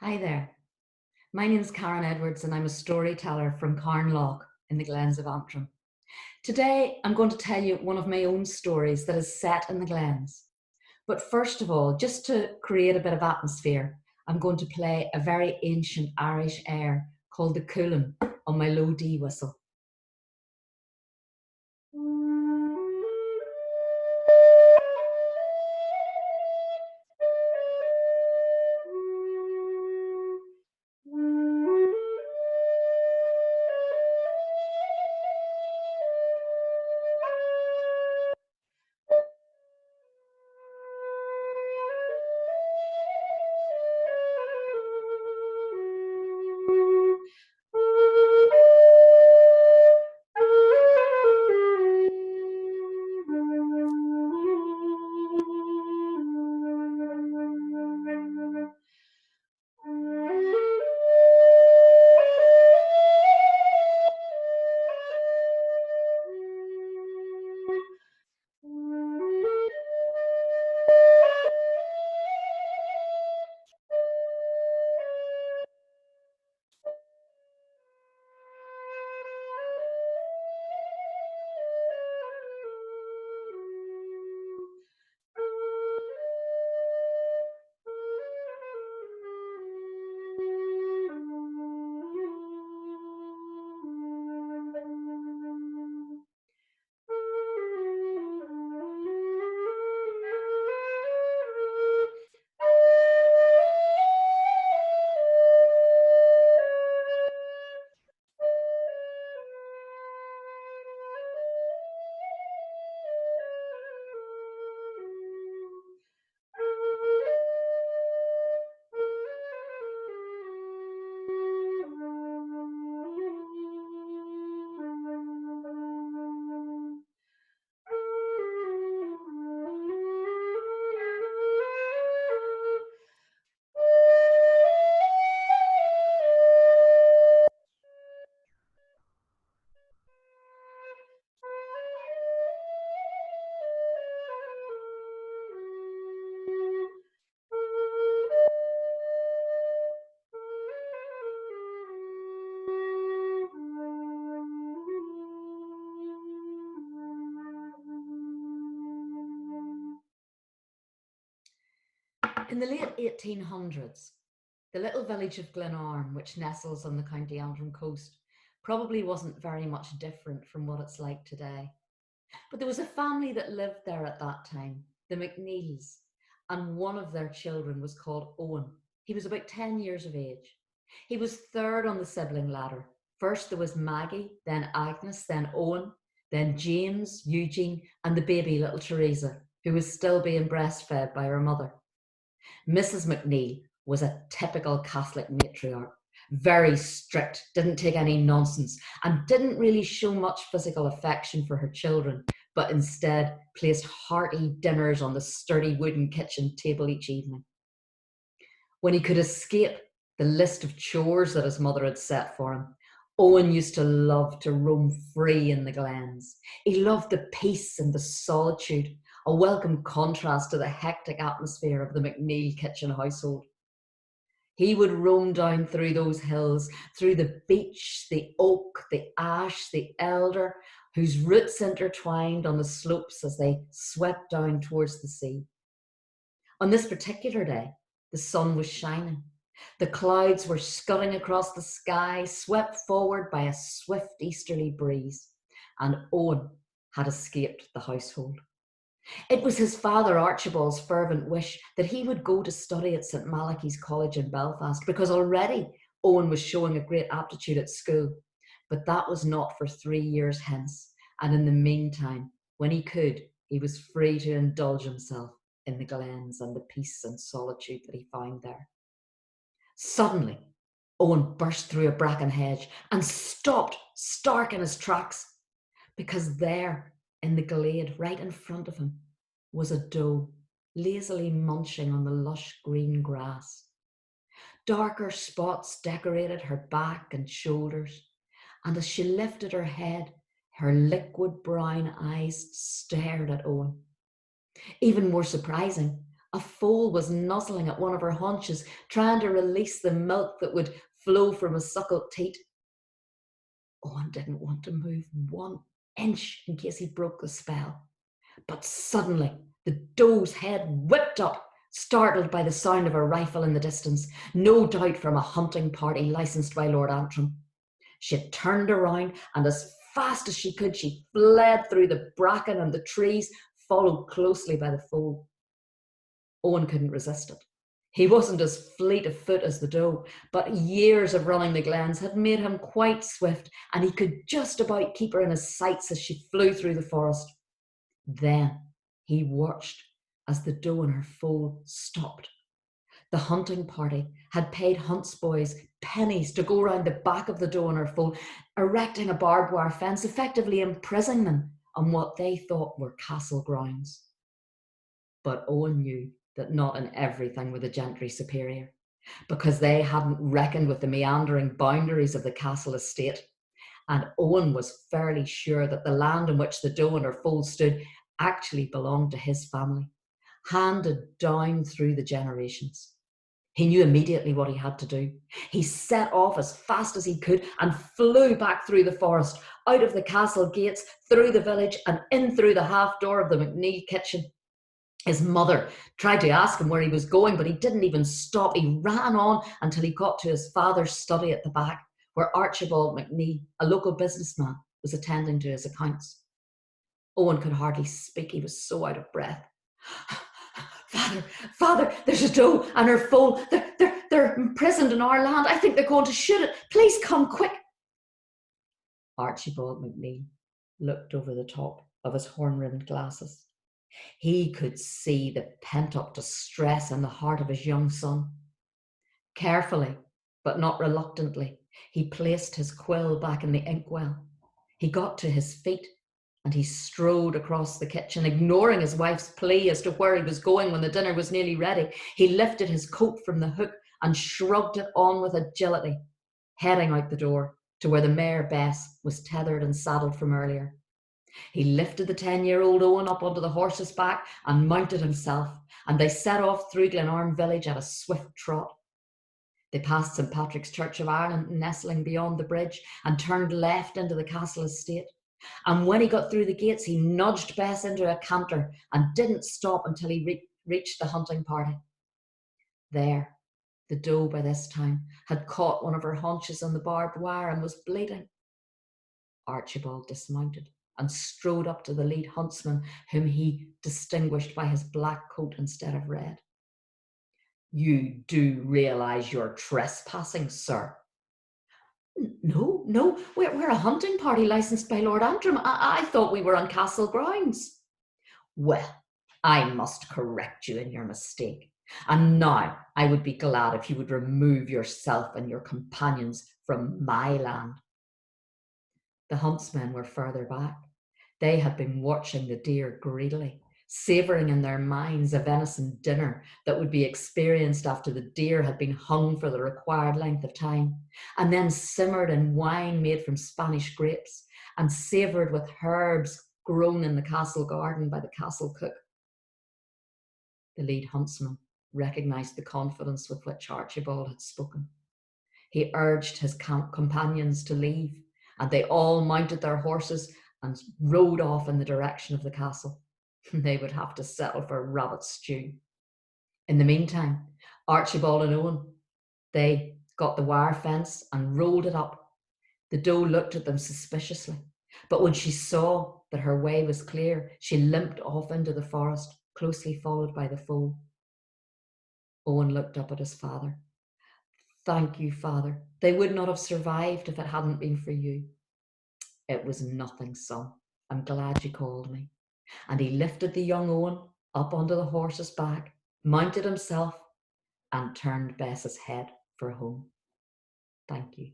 Hi there. My name's Karen Edwards and I'm a storyteller from Carnlough in the Glens of Antrim. Today I'm going to tell you one of my own stories that is set in the Glens. But first of all, just to create a bit of atmosphere, I'm going to play a very ancient Irish air called the Coolin on my low D whistle. In the late 1800s, the little village of Glenarm, which nestles on the County Antrim coast, probably wasn't very much different from what it's like today. But there was a family that lived there at that time, the McNeils, and one of their children was called Eoin. He was about 10 years of age. He was third on the sibling ladder. First there was Maggie, then Agnes, then Eoin, then James, Eugene, and the baby little Teresa, who was still being breastfed by her mother. Mrs. McNeil was a typical Catholic matriarch, very strict, didn't take any nonsense, and didn't really show much physical affection for her children, but instead placed hearty dinners on the sturdy wooden kitchen table each evening. When he could escape the list of chores that his mother had set for him, Eoin used to love to roam free in the glens. He loved the peace and the solitude, a welcome contrast to the hectic atmosphere of the McNeil kitchen household. He would roam down through those hills, through the beech, the oak, the ash, the elder, whose roots intertwined on the slopes as they swept down towards the sea. On this particular day, the sun was shining. The clouds were scudding across the sky, swept forward by a swift easterly breeze, and Eoin had escaped the household. It was his father Archibald's fervent wish that he would go to study at St Malachy's College in Belfast, because already Eoin was showing a great aptitude at school. But that was not for 3 years hence, and in the meantime, when he could, he was free to indulge himself in the glens and the peace and solitude that he found there. Suddenly, Eoin burst through a bracken hedge and stopped stark in his tracks, because there, in the glade right in front of him, was a doe lazily munching on the lush green grass. Darker spots decorated her back and shoulders, and as she lifted her head, her liquid brown eyes stared at Eoin. Even more surprising, A foal was nuzzling at one of her haunches, trying to release the milk that would flow from a suckled teat. Owen didn't want to move 1 inch in case he broke the spell. But suddenly, the doe's head whipped up, startled by the sound of a rifle in the distance, no doubt from a hunting party licensed by Lord Antrim. She turned around, and as fast as she could, she fled through the bracken and the trees, followed closely by the foal. Owen couldn't resist it. He wasn't as fleet of foot as the doe, but years of running the glens had made him quite swift, and he could just about keep her in his sights as she flew through the forest. Then he watched as the doe and her foal stopped. The hunting party had paid huntsboys pennies to go round the back of the doe and her foal, erecting a barbed wire fence, effectively imprisoning them on what they thought were castle grounds. But Owen knew that not in everything were the gentry superior, because they hadn't reckoned with the meandering boundaries of the castle estate. And Owen was fairly sure that the land on which the doe and her foal stood actually belonged to his family, handed down through the generations. He knew immediately what he had to do. He set off as fast as he could and flew back through the forest, out of the castle gates, through the village, and in through the half door of the McNeil kitchen. His mother tried to ask him where he was going, but he didn't even stop. He ran on until he got to his father's study at the back, where Archibald McNeil, a local businessman, was attending to his accounts. Owen could hardly speak. He was so out of breath. Father, there's a doe and her foal. They're imprisoned in our land. I think they're going to shoot it. Please come quick. Archibald McNeil looked over the top of his horn-rimmed glasses. He could see the pent-up distress in the heart of his young son. Carefully, but not reluctantly, he placed his quill back in the inkwell. He got to his feet and he strode across the kitchen, ignoring his wife's plea as to where he was going when the dinner was nearly ready. He lifted his coat from the hook and shrugged it on with agility, heading out the door to where the mare Bess was tethered and saddled from earlier. He lifted the 10-year-old Owen up onto the horse's back and mounted himself, and they set off through Glenarm village at a swift trot. They passed St. Patrick's Church of Ireland, nestling beyond the bridge, and turned left into the castle estate. And when he got through the gates, he nudged Bess into a canter and didn't stop until he reached the hunting party. There, the doe by this time had caught one of her haunches on the barbed wire and was bleeding. Archibald dismounted and strode up to the lead huntsman, whom he distinguished by his black coat instead of red. "You do realise you're trespassing, sir?" No, we're a hunting party licensed by Lord Antrim. I thought we were on castle grounds." "Well, I must correct you in your mistake. And now I would be glad if you would remove yourself and your companions from my land." The huntsmen were further back. They had been watching the deer greedily, savouring in their minds a venison dinner that would be experienced after the deer had been hung for the required length of time, and then simmered in wine made from Spanish grapes and savoured with herbs grown in the castle garden by the castle cook. The lead huntsman recognised the confidence with which Archibald had spoken. He urged his companions to leave, and they all mounted their horses and rode off in the direction of the castle. They would have to settle for rabbit stew. In the meantime, Archibald and Eoin, they got the wire fence and rolled it up. The doe looked at them suspiciously, but when she saw that her way was clear, she limped off into the forest, closely followed by the foal. Eoin looked up at his father. "Thank you, Father. They would not have survived if it hadn't been for you." "It was nothing, son. I'm glad you called me." And he lifted the young Eoin up onto the horse's back, mounted himself, and turned Bess's head for home. Thank you.